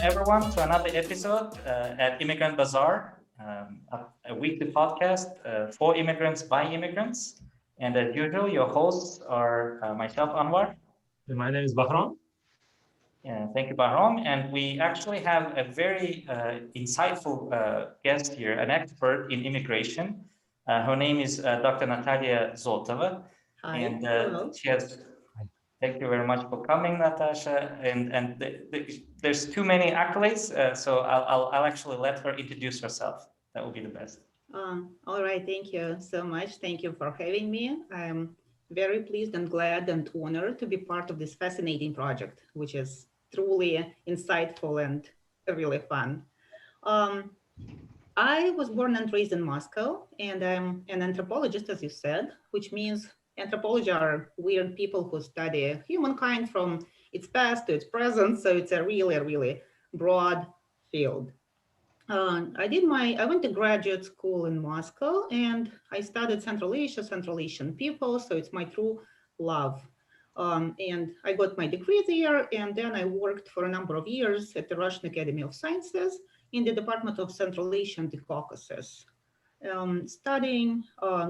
everyone to another episode at Immigrant Bazaar, a weekly podcast for immigrants by immigrants. And as usual, your hosts are myself, Anwar. My name is Bahram. Yeah, thank you, Bahram. And we actually have a very insightful guest here, an expert in immigration. Her name is Dr. Natalia Zotova. Hi, And hello. she has Thank you very much for coming, Natasha. And there's too many accolades, so I'll actually let her introduce herself. That will be the best. All right, thank you so much. Thank you for having me. I'm very pleased and glad and honored to be part of this fascinating project, which is truly insightful and really fun. Um, I was born and raised in Moscow, and I'm an anthropologist, as you said, which means anthropology are weird people who study humankind from its past to its present. So it's a really broad field. I went to graduate school in Moscow, and I studied Central Asia, Central Asian people. So it's my true love. And I got my degree there, and then I worked for a number of years at the Russian Academy of Sciences in the Department of Central Asia and the Caucasus, studying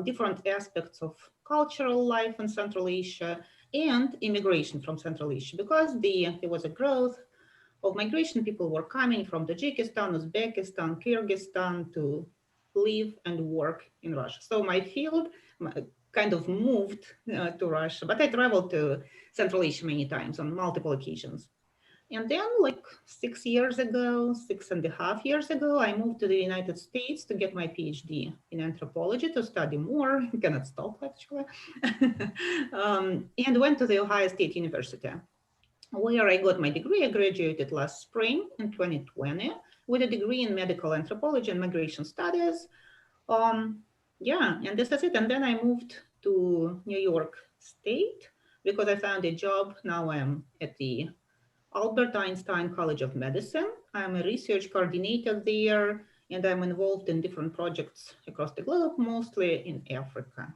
different aspects of cultural life in Central Asia and immigration from Central Asia, because there was a growth of migration. People were coming from Tajikistan, Uzbekistan, Kyrgyzstan to live and work in Russia. So my field kind of moved to Russia, but I traveled to Central Asia many times on multiple occasions. And then, like 6 years ago, 6.5 years ago, I moved to the United States to get my PhD in anthropology to study more. Cannot stop, actually. And went to the Ohio State University, where I got my degree. I graduated last spring in 2020 with a degree in medical anthropology and migration studies. Um, yeah, and this is it. And then I moved to New York State because I found a job. Now I'm at the Albert Einstein College of Medicine. I'm a research coordinator there, and I'm involved in different projects across the globe, mostly in Africa.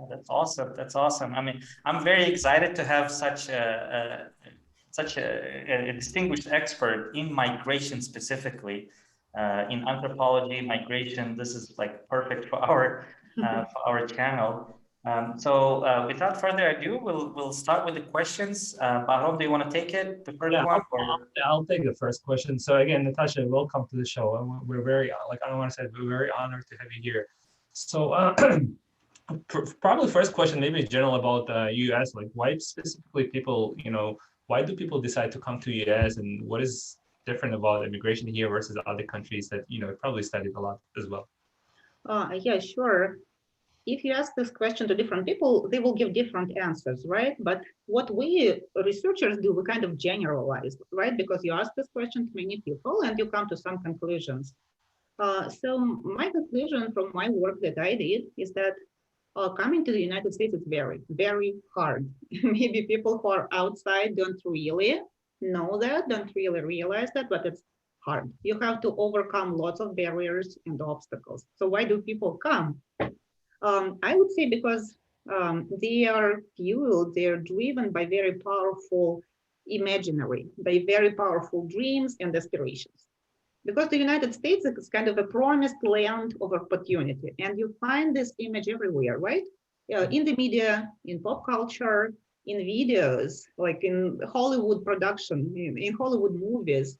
That's awesome. That's awesome. I mean, I'm very excited to have such a distinguished expert in migration specifically, in anthropology, migration. This is like perfect for our channel. Without further ado, we'll start with the questions. Bahram, do you want to take it, the first Yeah, one? I'll take the first question. So again, Natasha, welcome to the show. And we're very, like I don't want to say, we're very honored to have you here. So probably first question, maybe general about US, like why specifically people, why do people decide to come to US, and what is different about immigration here versus other countries that, probably studied a lot as well? Yeah, sure. If you ask this question to different people, they will give different answers, right? But what we researchers do, we kind of generalize, right? Because you ask this question to many people and you come to some conclusions. So my conclusion from my work that I did is that coming to the United States is very hard. Maybe people who are outside don't really know that, don't really realize that, but it's hard. You have to overcome lots of barriers and obstacles. So why do people come? I would say because they are fueled, they are driven by very powerful imaginary, by very powerful dreams and aspirations. Because the United States is kind of a promised land of opportunity, and you find this image everywhere, right? In the media, in pop culture, in videos, like in Hollywood production, in Hollywood movies.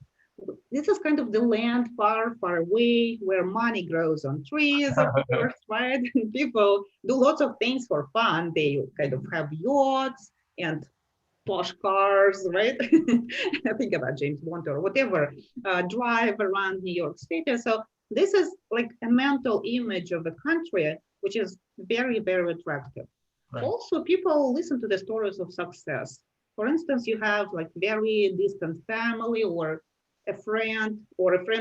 This is kind of the land far away where money grows on trees, of course, right? And people do lots of things for fun. They kind of have yachts and posh cars, right? Think about James Bond or whatever, drive around New York City. So this is like a mental image of a country, which is very attractive. Right. Also, people listen to the stories of success. For instance, you have like very distant family or a friend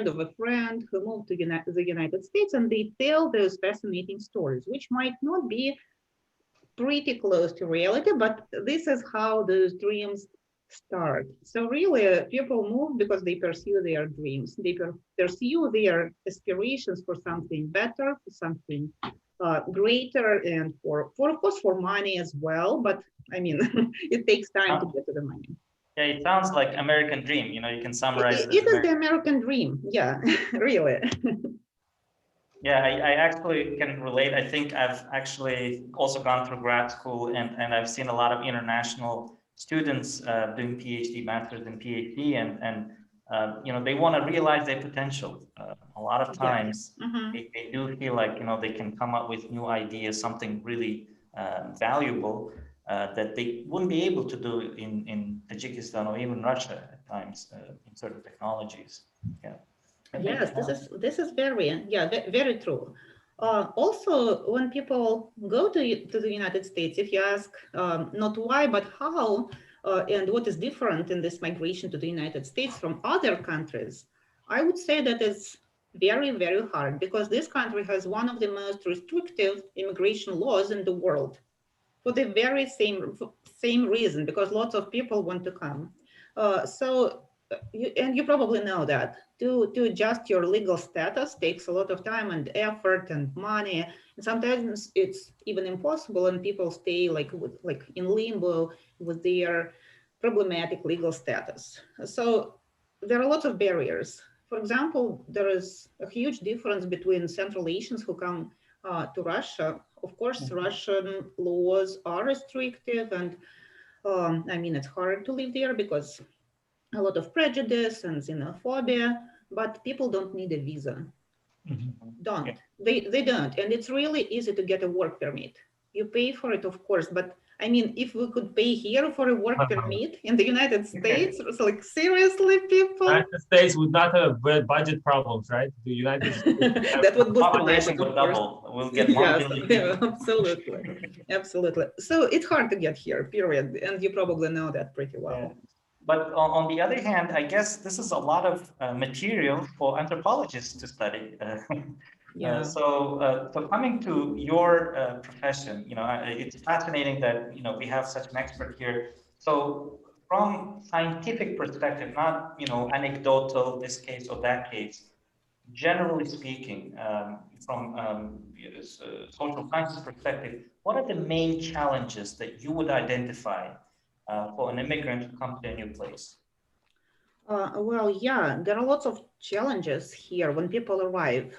of a friend who moved to the United States, and they tell those fascinating stories, which might not be pretty close to reality, but this is how those dreams start. So really, people move because they pursue their dreams. They pursue their aspirations for something better, for something greater, and for of course for money as well. But I mean, it takes time to get to the money. Yeah, it sounds like American dream. You know, you can summarize It this. is the American dream. Yeah, really. Yeah, I actually can relate. I think I've actually also gone through grad school, and I've seen a lot of international students doing PhD, masters and PhD, and you know, they want to realize their potential. A lot of Yeah. times they do feel like, you know, they can come up with new ideas, something really valuable that they wouldn't be able to do in Tajikistan or even Russia at times in certain technologies. Yeah. Yes, this is very, yeah, very true. Also, when people go to the United States, if you ask not why but how and what is different in this migration to the United States from other countries, I would say that it's very, very hard because this country has one of the most restrictive immigration laws in the world for the very same reason, because lots of people want to come. You probably know that to adjust your legal status takes a lot of time and effort and money. And sometimes it's even impossible, and people stay like in limbo with their problematic legal status. So there are lots of barriers. For example, there is a huge difference between Central Asians who come to Russia. Of course, Russian laws are restrictive, and I mean, it's hard to live there because a lot of prejudice and xenophobia, but people don't need a visa. Don't. They don't. And it's really easy to get a work permit. You pay for it, of course, but I mean, if we could pay here for a work permit in the United States, it's like, seriously, people? United States would not have budget problems, right? The United States. That would boost Population the would double. We'll get 1 billion people. Absolutely. Absolutely. So it's hard to get here, period. And you probably know that pretty well. Yeah. But on the other hand, I guess this is a lot of material for anthropologists to study. Yeah. So coming to your profession, you know, it's fascinating that, you know, we have such an expert here. So from scientific perspective, not, you know, anecdotal, this case or that case, generally speaking, from social sciences perspective, what are the main challenges that you would identify for an immigrant who comes to a new place? Well, yeah, there are lots of challenges here when people arrive.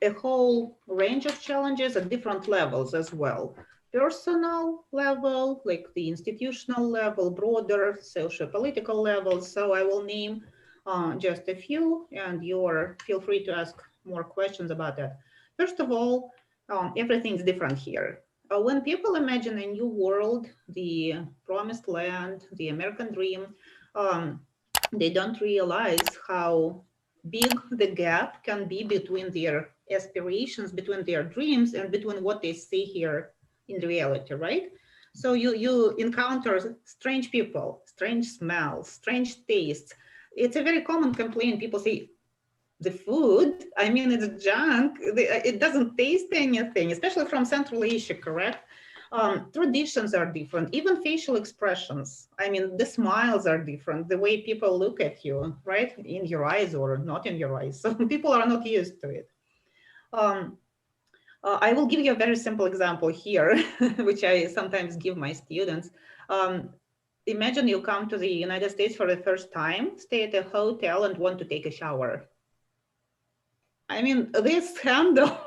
A whole range of challenges at different levels as well. Personal level, like the institutional level, broader socio-political levels. So I will name just a few, and you're feel free to ask more questions about that. First of all, everything's different here. When people imagine a new world, the promised land, the American dream, they don't realize how big the gap can be between their aspirations, between their dreams, and between what they see here in reality, right? So you encounter strange people, strange smells, strange tastes. It's a very common complaint. People say, the food, I mean, it's junk. It doesn't taste anything, especially from Central Asia, correct? Traditions are different, even facial expressions. I mean, the smiles are different, the way people look at you, right? In your eyes or not in your eyes. So people are not used to it. I will give you a very simple example here, which I sometimes give my students. Imagine you come to the United States for the first time, stay at a hotel and want to take a shower. I mean, this handle,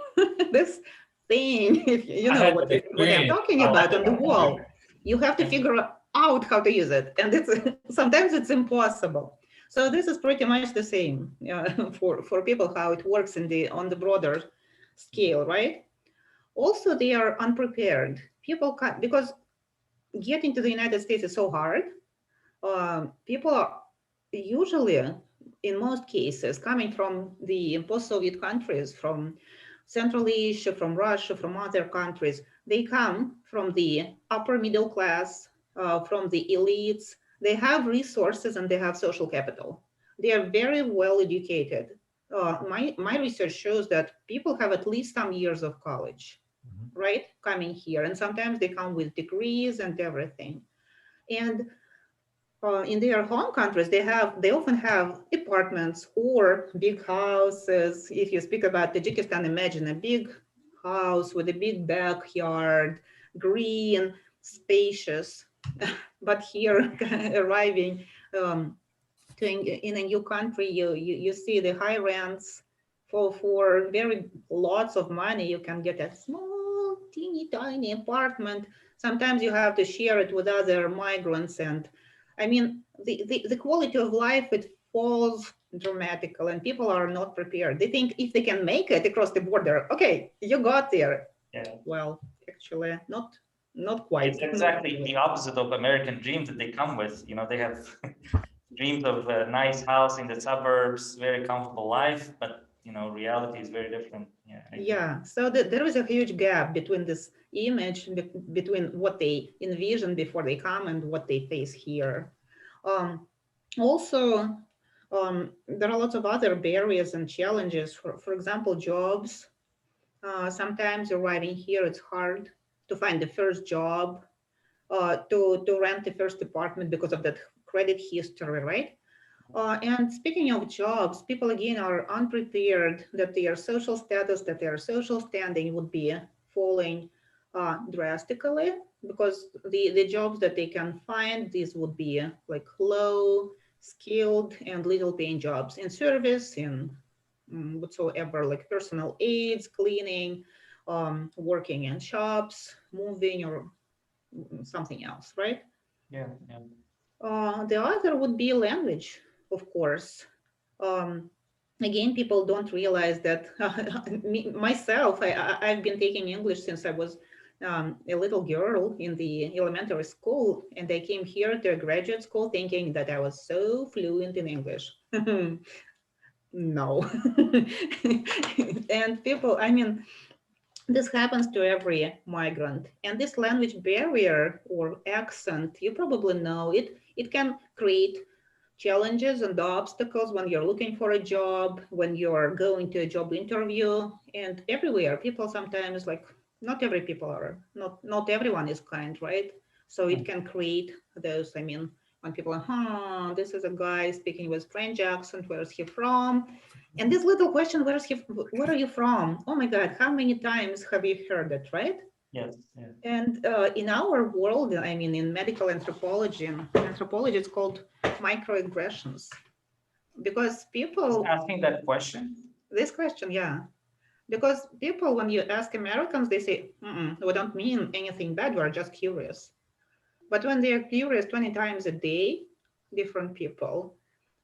this thing, if you know what I'm talking about on the wall, you have to figure out how to use it. And sometimes it's impossible. So this is pretty much the same for people, how it works on the broader scale, right? Also, they are unprepared. People can't, because getting to the United States is so hard. People are usually, in most cases, coming from the post-Soviet countries, from Central Asia, from Russia, from other countries. They come from the upper middle class, from the elites. They have resources and they have social capital. They are very well educated. My research shows that people have at least some years of college, right, coming here. And sometimes they come with degrees and everything. And in their home countries, they often have apartments or big houses. If you speak about Tajikistan, imagine a big house with a big backyard, green, spacious. but here arriving in a new country, you see the high rents for very lots of money. You can get a small, teeny tiny apartment. Sometimes you have to share it with other migrants, and I mean the quality of life, it falls dramatically, and people are not prepared. They think if they can make it across the border, okay, you got there. Yeah. Well, actually, not quite. It's exactly the opposite of American dream that they come with. You know, they have dreams of a nice house in the suburbs, very comfortable life, but you know, reality is very different. Yeah. Yeah, so there is a huge gap between this image, between what they envision before they come and what they face here. Um, Also, there are lots of other barriers and challenges. For example, jobs. Sometimes arriving here, it's hard to find the first job, to rent the first apartment because of that credit history, right? And speaking of jobs, people again are unprepared that their social status, that their social standing would be falling drastically, because the jobs that they can find, these would be like low skilled and little paying jobs in service, in whatsoever, like personal aids, cleaning, working in shops, moving, or something else, right? Yeah, yeah. The other would be language, of course. Um, Again, people don't realize that myself, I've been taking English since I was a little girl in the elementary school, and I came here to a graduate school thinking that I was so fluent in English. No. And people, I mean, this happens to every migrant, and this language barrier or accent, you probably know it, it can create challenges and obstacles when you're looking for a job, when you're going to a job interview, and everywhere. People sometimes, like, not every people are, not everyone is kind, right? So it can create those, I mean, when people are, this is a guy speaking with strange accent, where's he from? And this little question, where are you from? Oh my God, how many times have you heard it, right? Yes. Yeah. And in our world, I mean, in medical anthropology, it's called microaggressions, because people, Asking that question. this question, yeah, because people, when you ask Americans, they say, we don't mean anything bad, we're just curious. But when they are curious 20 times a day, different people,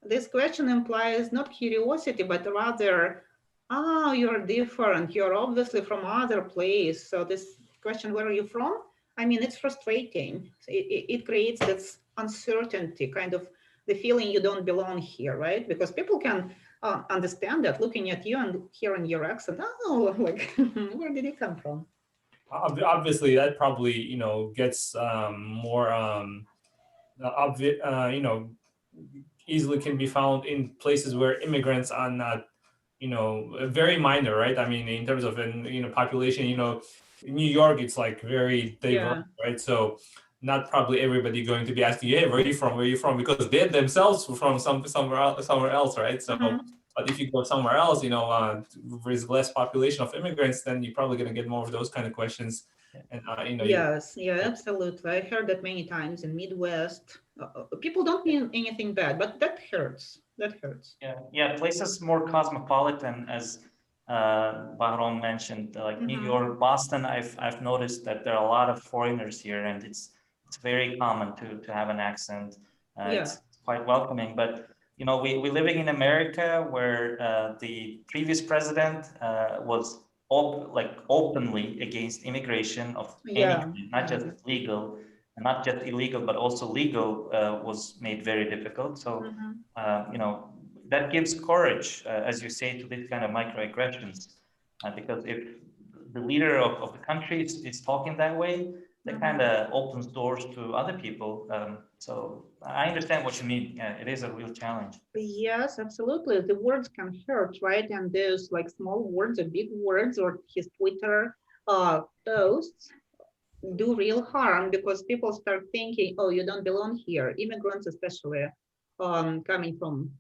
this question implies not curiosity, but rather, oh, you're different. You're obviously from other place. So this question, where are you from? I mean, it's frustrating. It creates this uncertainty, kind of the feeling you don't belong here, right? Because people can understand that looking at you and hearing your accent. Oh, like, where did you come from? Obviously, that probably gets more obvious. Easily can be found in places where immigrants are not, very minor, right? I mean, in terms of population, in New York, it's like very diverse, Yeah. right? So not probably everybody going to be asking, hey, where are you from? Where are you from? Because they're themselves from somewhere else, right? So, but if you go somewhere else, there's less population of immigrants, then you're probably going to get more of those kind of questions. And Yes, yeah, absolutely. I heard that many times in Midwest. People don't mean anything bad, but that hurts. That hurts. Yeah, yeah. Places more cosmopolitan, as Bahram mentioned, like New York, Boston. I've noticed that there are a lot of foreigners here, and it's very common to have an accent. Yeah. It's quite welcoming. But you know, we're living in America where the previous president was openly against immigration of any Yeah. kind, not just legal, and not just illegal, but also legal was made very difficult. So you know, that gives courage, as you say, to these kind of microaggressions, because if the leader of the country is talking that way, that kind of opens doors to other people. So I understand what you mean. Yeah, it is a real challenge. Yes, absolutely. The words can hurt, right? And those like small words or big words or his Twitter posts do real harm, because people start thinking, oh, you don't belong here. Immigrants, especially coming from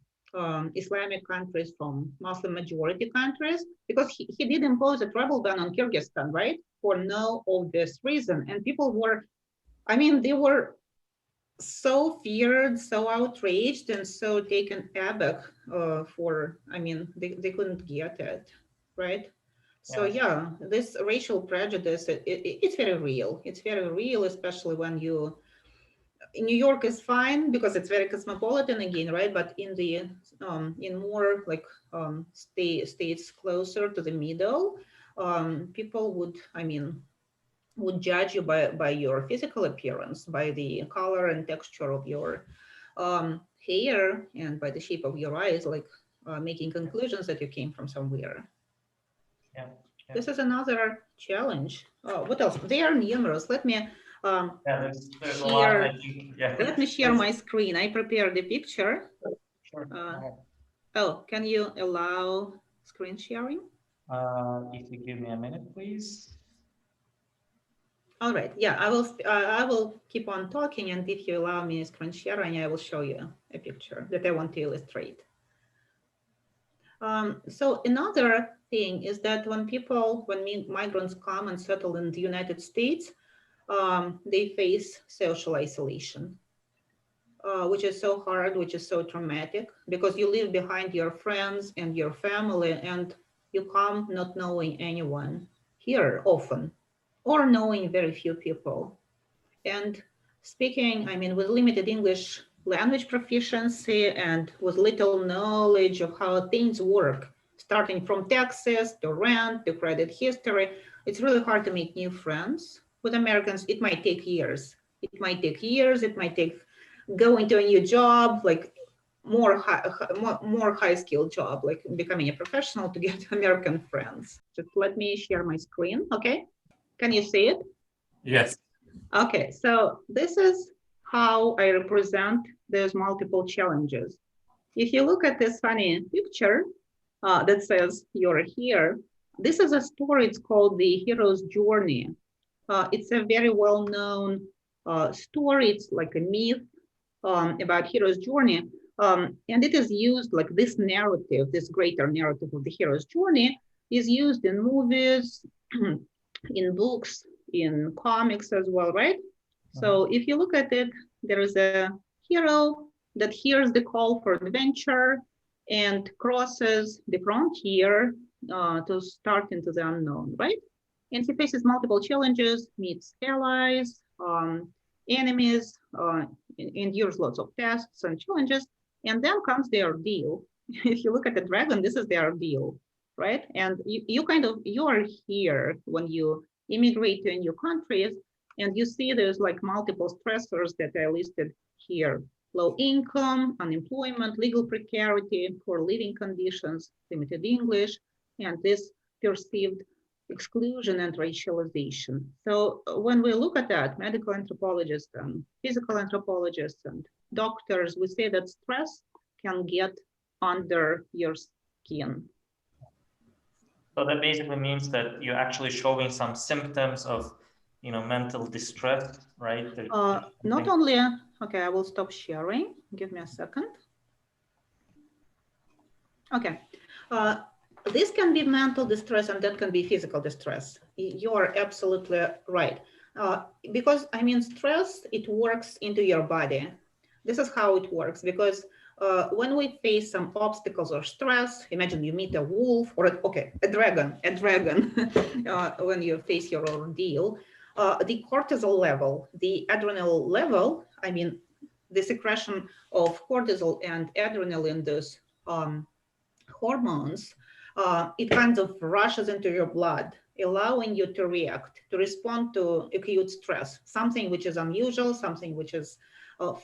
Islamic countries, from Muslim majority countries, because he did impose a travel ban on Kyrgyzstan, right? For no obvious reason. And people were, I mean, they were so feared, so outraged, and so taken aback for, I mean, they couldn't get it, right? So Yes. yeah, this racial prejudice, it's very real. It's very real, especially when you, New York is fine because it's very cosmopolitan again, right? But in the in more like states closer to the middle, people would, I mean, would judge you by your physical appearance, by the color and texture of your hair, and by the shape of your eyes, like making conclusions that you came from somewhere. Yeah. Yeah. This is another challenge. What else? They are numerous. Let me Yeah, there's a lot, I share. think. Yeah. Let me share my screen. I prepared the picture. Sure. Oh, can you allow screen sharing? If you give me a minute, please. All right. Yeah, I will keep on talking, and if you allow me screen sharing, I will show you a picture that I want to illustrate. So another thing is that when migrants come and settle in the United States, they face social isolation, which is so hard, which is so traumatic, because you leave behind your friends and your family, and you come not knowing anyone here often, or knowing very few people. And speaking, I mean, with limited English language proficiency and with little knowledge of how things work, starting from taxes to rent to credit history, it's really hard to make new friends with Americans. It might take years. It might take years. It might take going to a new job, like more high skill job, like becoming a professional to get American friends. Just let me share my screen. Okay. Can you see it? Yes. Okay, so this is how I represent those multiple challenges. If you look at this funny picture that says you're here, this is a story. It's called The Hero's Journey. It's a very well-known story. It's like a myth about hero's journey. And it is used like this narrative, this greater narrative of the hero's journey is used in movies, in books, in comics as well, right? So if you look at it, there is a hero that hears the call for adventure and crosses the frontier to start into the unknown, right? And he faces multiple challenges, meets allies, enemies, endures lots of tests and challenges, and then comes the ordeal. If you look at the dragon, this is the ordeal, right? And you are here when you immigrate to a new countries, and you see there's like multiple stressors that I listed here: low income, unemployment, legal precarity, poor living conditions, limited English, and this perceived exclusion and racialization. So when we look at that, medical anthropologists and physical anthropologists and doctors, we say that stress can get under your skin. So that basically means that you're actually showing some symptoms of, mental distress, right? Not only, okay, I will stop sharing. Give me a second. Okay. This can be mental distress and that can be physical distress. You're absolutely right. Because I mean, stress, it works into your body. This is how it works, because when we face some obstacles or stress, imagine you meet a wolf or a dragon, when you face your ordeal, the cortisol level, the adrenal level, I mean, the secretion of cortisol and adrenaline, those hormones, it kind of rushes into your blood, allowing you to react, to respond to acute stress, something which is unusual, something which is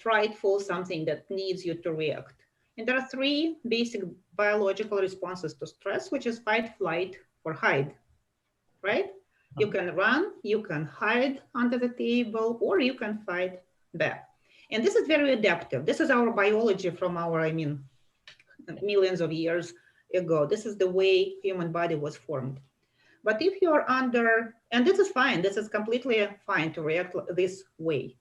frightful, something that needs you to react. And there are three basic biological responses to stress, which is fight, flight, or hide, right? You can run, you can hide under the table, or you can fight back. And this is very adaptive. This is our biology from our, I mean, millions of years ago. This is the way human body was formed. But if you're under, and this is fine, this is completely fine to react this way.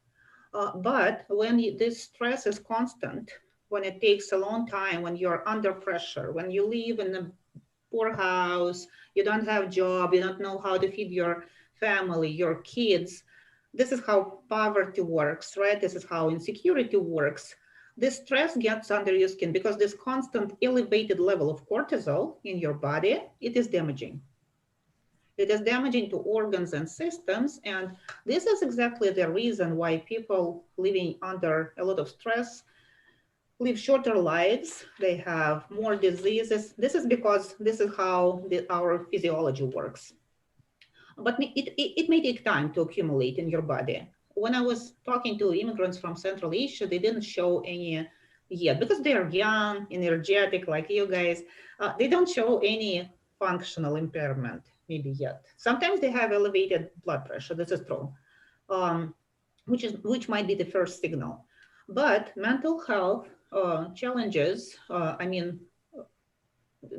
But when this stress is constant, when it takes a long time, when you're under pressure, when you live in a poor house, you don't have a job, you don't know how to feed your family, your kids, this is how poverty works, right? This is how insecurity works. This stress gets under your skin because this constant elevated level of cortisol in your body, it is damaging. It is damaging to organs and systems. And this is exactly the reason why people living under a lot of stress live shorter lives. They have more diseases. This is because this is how our physiology works. But it may take time to accumulate in your body. When I was talking to immigrants from Central Asia, they didn't show any yet because they are young, energetic like you guys. They don't show any functional impairment maybe yet. Sometimes they have elevated blood pressure. This is true, which might be the first signal. But mental health challenges,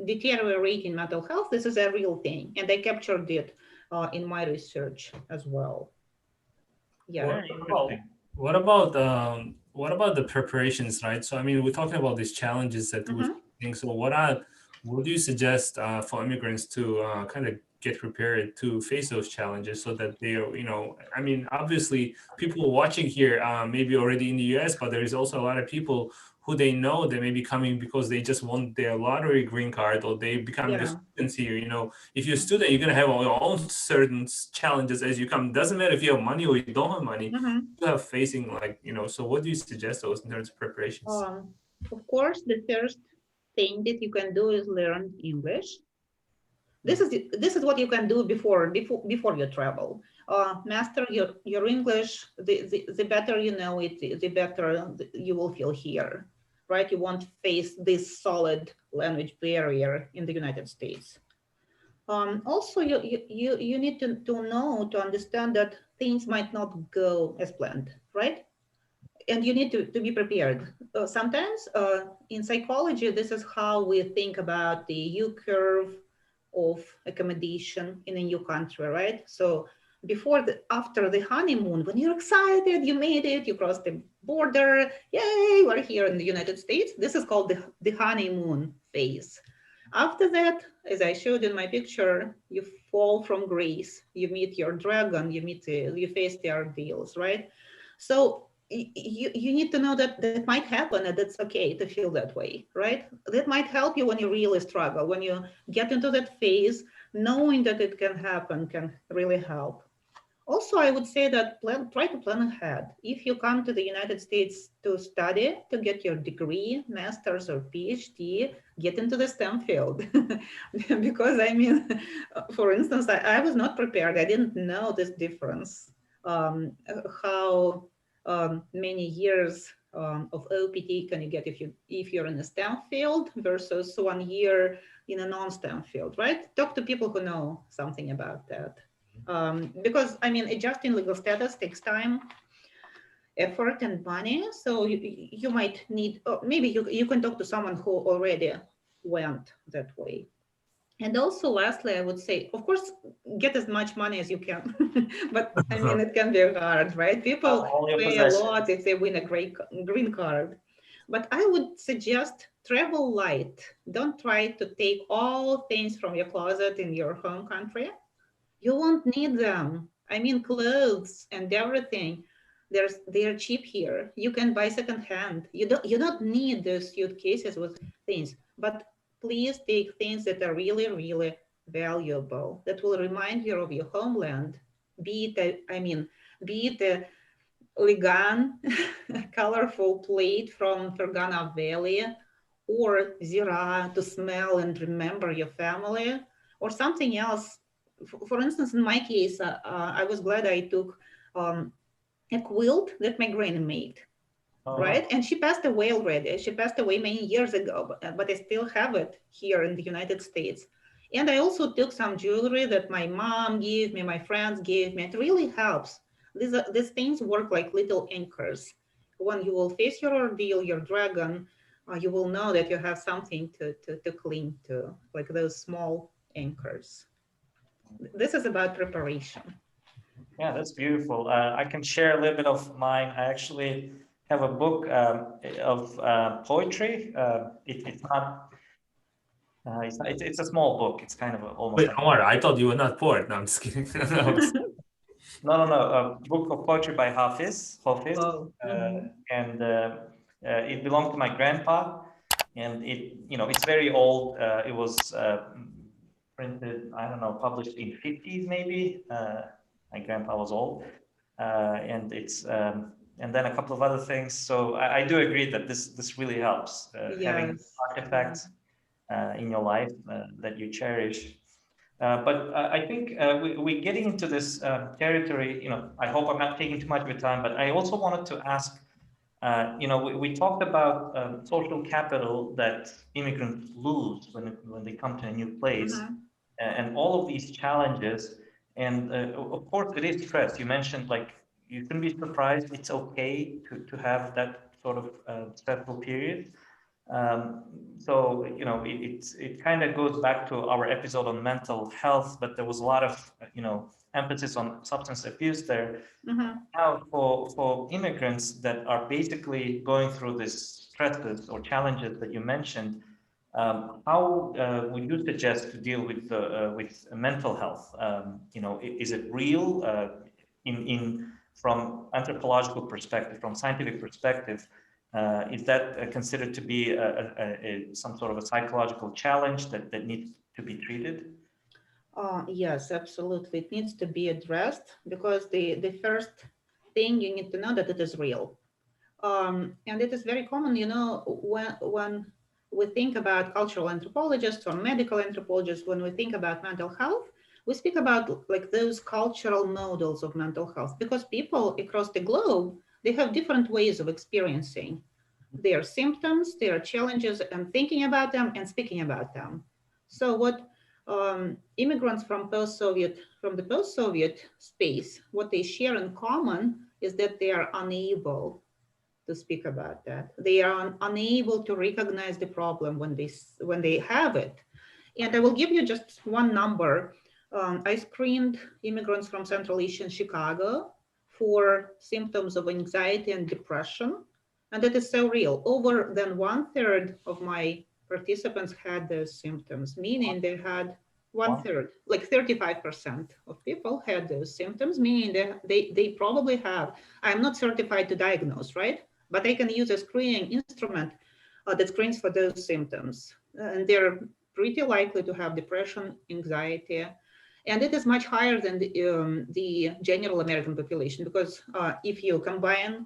deteriorating mental health, this is a real thing, and I captured it in my research as well. Yeah. What about the preparations, right? So I mean, we're talking about these challenges that we're facing. So what do you suggest for immigrants to kind of get prepared to face those challenges so that they are, I mean, obviously people watching here maybe already in the US, but there is also a lot of people who they know they may be coming because they just want their lottery green card or they becoming students here. If you're a student, you're going to have your own certain challenges as you come. Doesn't matter if you have money or you don't have money, you have facing so what do you suggest those in terms of preparations? Of course, the first thing that you can do is learn English. This is what you can do before you travel. Master your English. The better you know it, the better you will feel here, right? You won't face this solid language barrier in the United States. Also, you need to understand that things might not go as planned, right? And you need to be prepared. Sometimes in psychology, this is how we think about the U-curve of accommodation in a new country, right? So after the honeymoon, when you're excited, you made it, you crossed the border, yay, we're here in the United States. This is called the honeymoon phase. After that, as I showed in my picture, you fall from grace, you meet your dragon, you face the ordeals, right? So you need to know that might happen and that's okay to feel that way, right? That might help you when you really struggle. When you get into that phase, knowing that it can happen can really help. Also, I would say that try to plan ahead. If you come to the United States to study, to get your degree, master's or PhD, get into the STEM field. Because I mean, for instance, I was not prepared. I didn't know this difference, how many years of OPT can you get if you're in a STEM field versus 1 year in a non-STEM field, right? Talk to people who know something about that. Because I mean, adjusting legal status takes time, effort, and money. So you might need, maybe you can talk to someone who already went that way. And also, lastly, I would say, of course, get as much money as you can. But I mean, it can be hard, right? People pay a lot if they win a green card. But I would suggest travel light. Don't try to take all things from your closet in your home country. You won't need them. I mean, clothes and everything. They're cheap here. You can buy secondhand. You don't need those suitcases with things. But please take things that are really, really valuable, that will remind you of your homeland. Be it a Ligan, colorful plate from Fergana Valley, or Zira to smell and remember your family, or something else. For instance, in my case, I was glad I took a quilt that my granny made. Right? And she passed away already. She passed away many years ago, but I still have it here in the United States. And I also took some jewelry that my mom gave me, my friends gave me. It really helps. These things work like little anchors. When you will face your ordeal, your dragon, you will know that you have something to cling to, like those small anchors. This is about preparation. Yeah, that's beautiful. I can share a little bit of mine. I actually have a book of poetry. It's not. It's a small book. It's kind of almost. Wait, Omar, I thought you were not poet. No, I'm just kidding. A book of poetry by Hafiz. Oh, And it belonged to my grandpa, and it's very old. It was printed, I don't know, published in 50s maybe. My grandpa was old, and it's and then a couple of other things. So I do agree that this really helps having yes. artifacts in your life that you cherish. But I think we're getting into this territory. I hope I'm not taking too much of your time, but I also wanted to ask. We talked about social capital that immigrants lose when they come to a new place, and all of these challenges. And of course, it is stress. You mentioned like you shouldn't be surprised. It's okay to have that sort of stressful period. Um, so it kind of goes back to our episode on mental health, but there was a lot of emphasis on substance abuse there. Now for immigrants that are basically going through these stresses or challenges that you mentioned, how would you suggest to deal with mental health? Is it real in from anthropological perspective, from scientific perspective? Is that considered to be some sort of a psychological challenge that needs to be treated? Yes, absolutely. It needs to be addressed because the first thing you need to know that it is real. And it is very common, when we think about cultural anthropologists or medical anthropologists, when we think about mental health, we speak about like those cultural models of mental health because people across the globe, they have different ways of experiencing their symptoms, their challenges, and thinking about them and speaking about them. So what immigrants from the post-Soviet space, what they share in common is that they are unable to speak about that. They are unable to recognize the problem when they have it. And I will give you just one number. I screened immigrants from Central Asia and Chicago for symptoms of anxiety and depression. And that is so real. Over than 1/3 of my participants had those symptoms, meaning they had 1/3, like 35% of people had those symptoms, meaning they probably have. I'm not certified to diagnose, right? But I can use a screening instrument that screens for those symptoms. And they're pretty likely to have depression, anxiety, and it is much higher than the general American population, because if you combine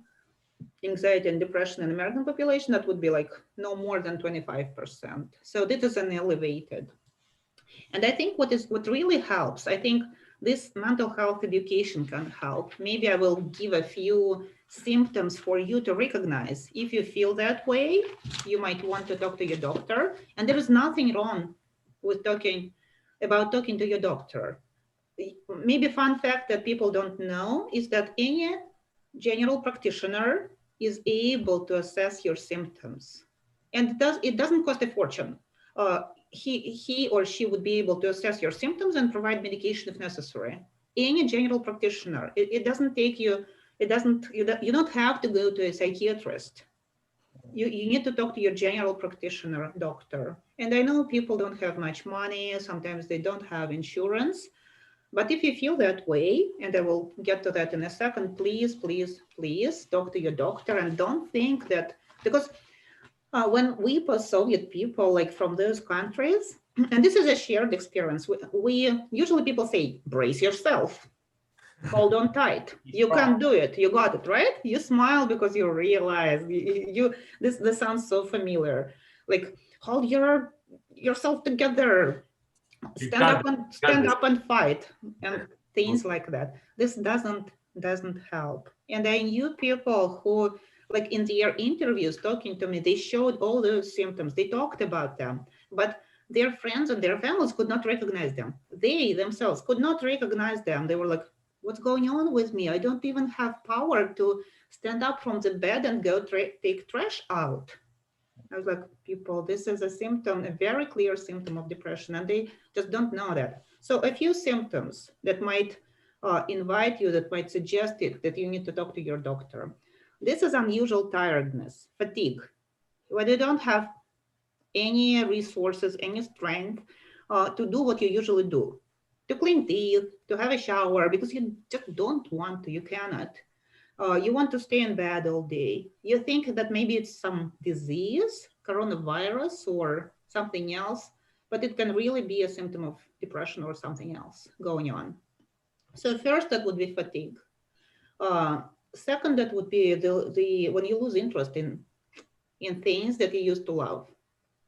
anxiety and depression in American population, that would be like no more than 25%. So this is an elevated. And I think what really helps, I think this mental health education can help. Maybe I will give a few symptoms for you to recognize. If you feel that way, you might want to talk to your doctor. And there is nothing wrong with talking to your doctor. Maybe fun fact that people don't know is that any general practitioner is able to assess your symptoms. And it doesn't cost a fortune. He or she would be able to assess your symptoms and provide medication if necessary. Any general practitioner, it doesn't take you, you don't have to go to a psychiatrist. You need to talk to your general practitioner doctor. And I know people don't have much money, sometimes they don't have insurance, but if you feel that way, and I will get to that in a second, please, please, please talk to your doctor and don't think that, because when we post-Soviet people, like from those countries, and this is a shared experience, we usually people say, brace yourself, hold on tight, you can do it, you got it, right? You smile because you realize, this sounds so familiar, like hold yourself together, stand up and fight, and things like that. This doesn't help. And I knew people who, like in their interviews talking to me, they showed all those symptoms, they talked about them, but their friends and their families could not recognize them. They themselves could not recognize them. They were like, what's going on with me? I don't even have power to stand up from the bed and go take trash out. I was like, people, this is a symptom, a very clear symptom of depression, and they just don't know that. So a few symptoms that might invite you, that might suggest it, that you need to talk to your doctor. This is unusual tiredness, fatigue, when you don't have any resources, any strength to do what you usually do. to clean teeth, to have a shower, because you just don't want to, you cannot. You want to stay in bed all day. You think that maybe it's some disease, coronavirus, or something else, but it can really be a symptom of depression or something else going on. So first, that would be fatigue. Uh, Second, that would be the when you lose interest in things that you used to love.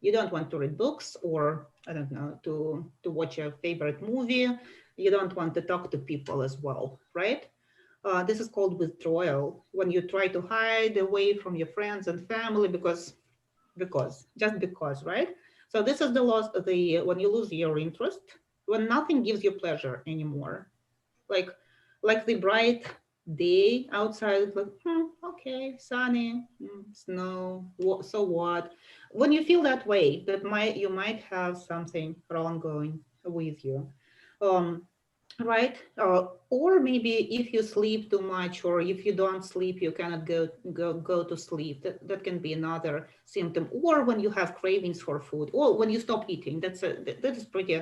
You don't want to read books, or I don't know, to watch a favorite movie. You don't want to talk to people as well, right? This is called withdrawal, when you try to hide away from your friends and family just because, right? So this is the loss of the when you lose your interest, when nothing gives you pleasure anymore. Like like the bright day outside, like okay, sunny, snow, so what? When you feel that way, that you might have something wrong going with you. Um, right? Or maybe if you sleep too much, or if you don't sleep, you cannot go to sleep. That can be another symptom. Or when you have cravings for food, or when you stop eating. That is pretty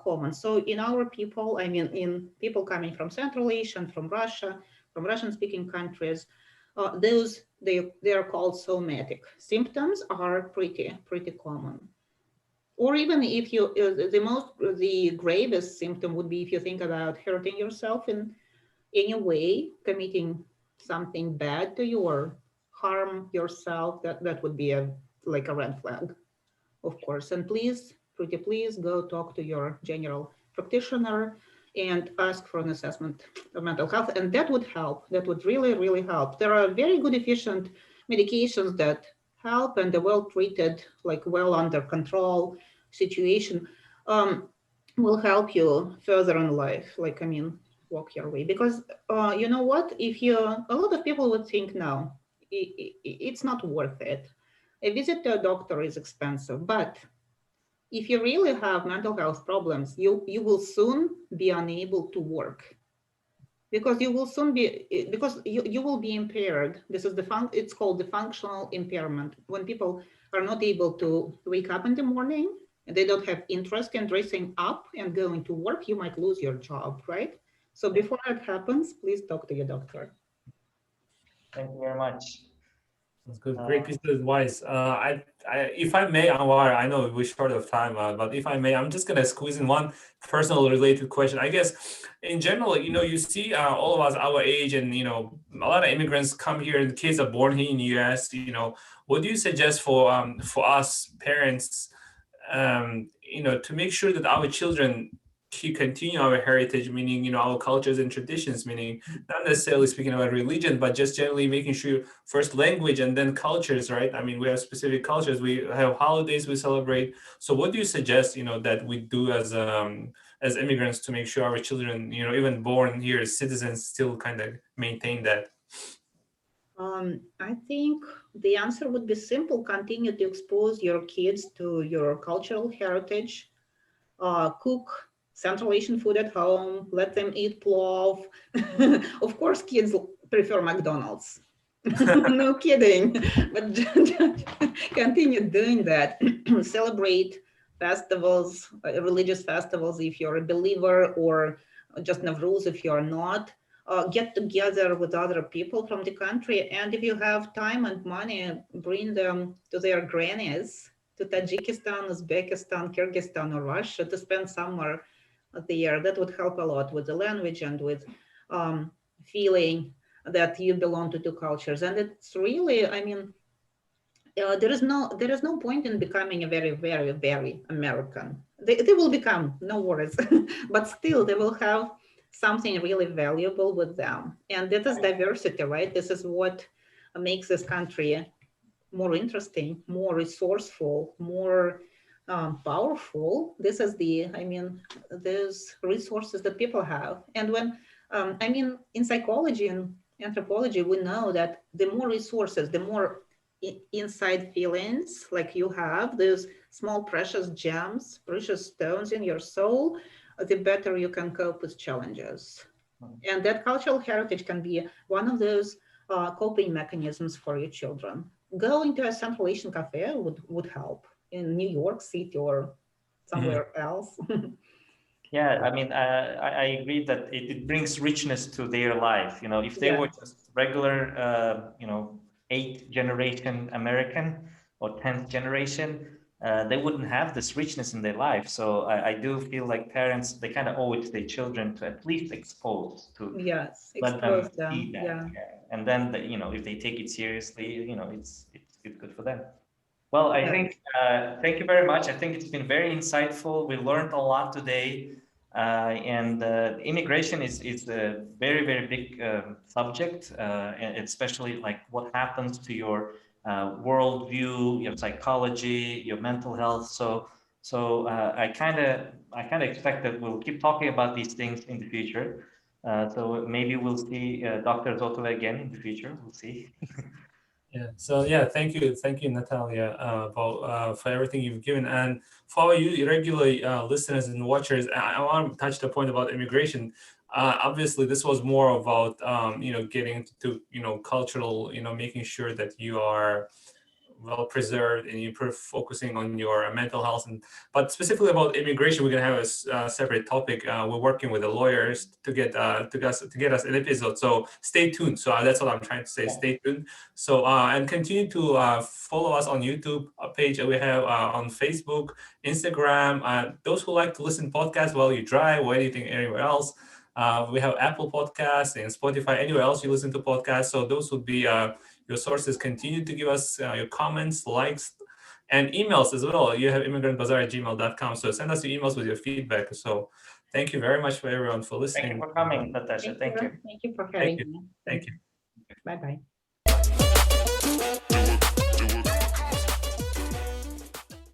common. So in our people, I mean, in people coming from Central Asia and from Russia, from Russian-speaking countries, they are called somatic. Symptoms are pretty common. Or even if you, the gravest symptom would be if you think about hurting yourself in any way, committing something bad to you or harm yourself, that would be like a red flag, of course. And pretty please go talk to your general practitioner and ask for an assessment of mental health. And that would help. That would really help. There are very good, efficient medications that help, and the well treated, like well under control situation will help you further in life. Like, I mean, walk your way. Because you know what? A lot of people would think, no, it's not worth it. A visit to a doctor is expensive, but if you really have mental health problems, you will soon be unable to work, because you will be impaired. This is it's called the functional impairment. When people are not able to wake up in the morning and they don't have interest in dressing up and going to work, you might lose your job, right? So before that happens, please talk to your doctor. Thank you very much. That's good. Great piece of advice. If I may, Anwar, I know we're short of time, but if I may, I'm just gonna squeeze in one personal related question. I guess in general, you see all of us our age, and a lot of immigrants come here, and kids are born here in the U.S. What do you suggest for us parents, to make sure that our children continue our heritage, meaning our cultures and traditions, meaning not necessarily speaking about religion, but just generally making sure first language and then cultures, right? I mean, we have specific cultures, we have holidays we celebrate. So what do you suggest, that we do as immigrants to make sure our children, even born here as citizens, still kind of maintain that? I think the answer would be simple: continue to expose your kids to your cultural heritage. Cook Central Asian food at home, let them eat plov. Of course, kids prefer McDonald's. No kidding, but continue doing that. Celebrate festivals, religious festivals if you're a believer, or just Nowruz if you're not. Get together with other people from the country, and if you have time and money, bring them to their grannies, to Tajikistan, Uzbekistan, Kyrgyzstan, or Russia to spend summer there. That would help a lot with the language and with feeling that you belong to two cultures. And it's really, I mean, there is no point in becoming a very American. They will become, no worries, but still they will have something really valuable with them. And that is diversity, right? This is what makes this country more interesting, more resourceful, more powerful. This is there's resources that people have. And when, in psychology and anthropology, we know that the more resources, the more inside feelings like you have, those small precious gems, precious stones in your soul, the better you can cope with challenges. And that cultural heritage can be one of those coping mechanisms for your children. Going to a Central Asian cafe would help in New York City or somewhere else. Yeah, I mean, I agree that it brings richness to their life. You know, if they Yeah. were just regular, you know, 8th generation American or 10th generation, they wouldn't have this richness in their life. So I do feel like parents, they kind of owe it to their children to at least expose, to Yes, let them expose them. see that. Yeah. Yeah. And then, you know, if they take it seriously, you know, it's good for them. Well, I Yeah. think, thank you very much. I think it's been very insightful. We learned a lot today. And immigration is a very, very big subject, and especially like what happens to your worldview, your psychology, your mental health. So I kind of expect that we'll keep talking about these things in the future. So maybe we'll see Dr. Zotova again in the future. We'll see. Yeah. So yeah, thank you, Natalia, for everything you've given, and for our you regular listeners and watchers. I want to touch the point about immigration. Obviously, this was more about getting to cultural, making sure that you are well preserved and you're focusing on your mental health. But specifically about immigration, we're gonna have a separate topic. We're working with the lawyers to get us an episode, so stay tuned. So that's what I'm trying to say, stay tuned. So and continue to follow us on YouTube page that we have, on Facebook, Instagram. Those who like to listen podcasts while you drive or anything anywhere else, we have Apple Podcasts and Spotify, anywhere else you listen to podcasts. So those would be your sources. Continue to give us your comments, likes, and emails as well. You have immigrantbazaar@gmail.com. So send us your emails with your feedback. So thank you very much for everyone for Thank you listening. for coming, Natasha. Thank you. Thank you for Thank having you. me. Thank you. Bye-bye.